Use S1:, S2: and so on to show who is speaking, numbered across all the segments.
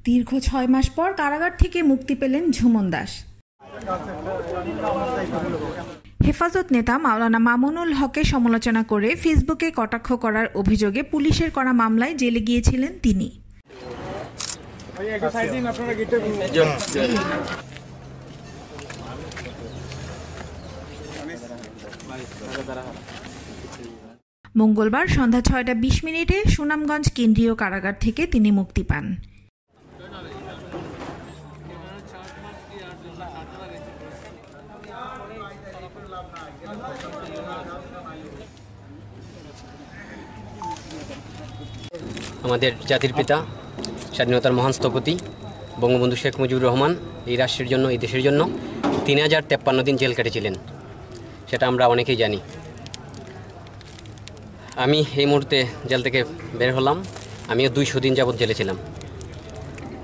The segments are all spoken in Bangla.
S1: দীর্ঘ 6 মাস পর কারাগার থেকে মুক্তি পেলেন ঝুমন দাস। হেফাজত নেতা মাওলানা মামুনুল হকের সমালোচনা করে ফেসবুকে কটাক্ষ করার অভিযোগে পুলিশের করা মামলায় জেলে গিয়েছিলেন তিনি। মঙ্গলবার সন্ধ্যা 6:20 সুনামগঞ্জ কেন্দ্রীয় কারাগার থেকে তিনি মুক্তি পান।
S2: আমাদের জাতির পিতা, স্বাধীনতার মহান স্থপতি বঙ্গবন্ধু শেখ মুজিবুর রহমান এই রাষ্ট্রের জন্য, এই দেশের জন্য 3053 দিন জেল কেটেছিলেন, সেটা আমরা অনেকেই জানি। আমি এই মুহূর্তে জেল থেকে বের হলাম, আমিও 200 দিন যাবৎ জেলে ছিলাম।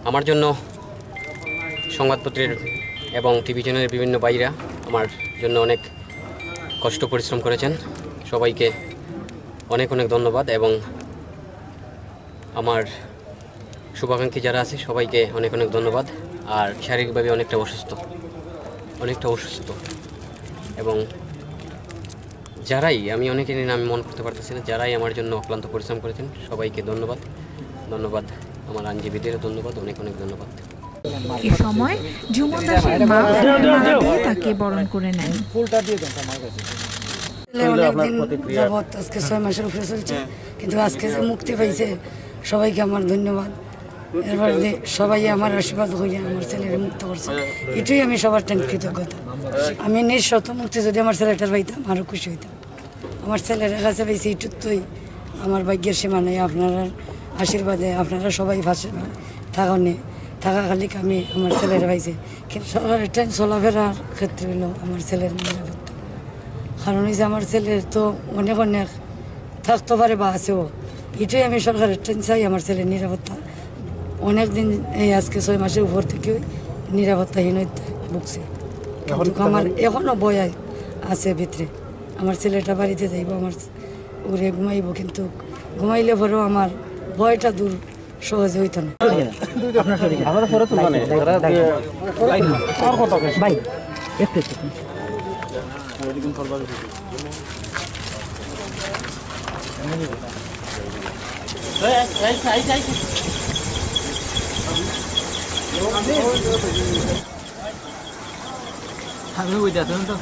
S2: আমার জন্য সংবাদপত্রের এবং টিভি চ্যানেলের বিভিন্ন ভাইরা আমার জন্য অনেক কষ্ট পরিশ্রম করেছেন। সবাইকে অনেক অনেক ধন্যবাদ এবং আমার শুভাকাঙ্ক্ষী যারা আছে সবাইকে অনেক অনেক ধন্যবাদ। আর শারীরিকভাবে অনেকটা অসুস্থ এবং যারাই, আমি অনেকের নাম মনে করতে পারতেছি না, যারাই আমার জন্য অক্লান্ত পরিশ্রম করেছেন সবাইকে ধন্যবাদ। আমার আইনজীবীদের ধন্যবাদ, অনেক অনেক ধন্যবাদ।
S1: এ সময় ঝুমন দাসের মা তাকে বরণ করে নেন।
S3: আজকে 6 মাসের উপরে চলছে, কিন্তু আজকে যে মুক্তি পাইছে সবাইকে আমার ধন্যবাদ। এরপর সবাই আমার আশীর্বাদ হইয়া আমার ছেলের মুক্ত করছে, এটাই আমি সবার কৃতজ্ঞতা। আমি নিঃশত মুক্তি যদি আমার ছেলেটার পাইতাম আরও খুশি হইতাম। আমার ছেলের কাছে পাইছি এটুকুই আমার ভাগ্যের সীমা নেই। আপনারা আশীর্বাদে আপনারা সবাই পাশে থাকাকালিক আমি আমার ছেলের পাইছি। কিন্তু সবার ট্রেন চলাফেরার ক্ষেত্রে হলো আমার ছেলের নিরাপত্তা। কারণ হয়েছে আমার ছেলের তো অনেক থাকতে পারে বা আছেও, এটাই আমি সরকারের ট্রেন চাই। আমার ছেলের নিরাপত্তা অনেক দিন, এই আজকে 6 মাসের উপর থেকে নিরাপত্তাহীনতা ভুগছে। আমার এখনও ভয় আছে ভিতরে। আমার ছেলেটা বাড়িতে যাইব, আমার ওরে ঘুমাইব, কিন্তু ঘুমাইলে পরেও আমার ভয়টা দূর সহজে হইতো না।
S4: আমি ওই যাচ্ছেন তো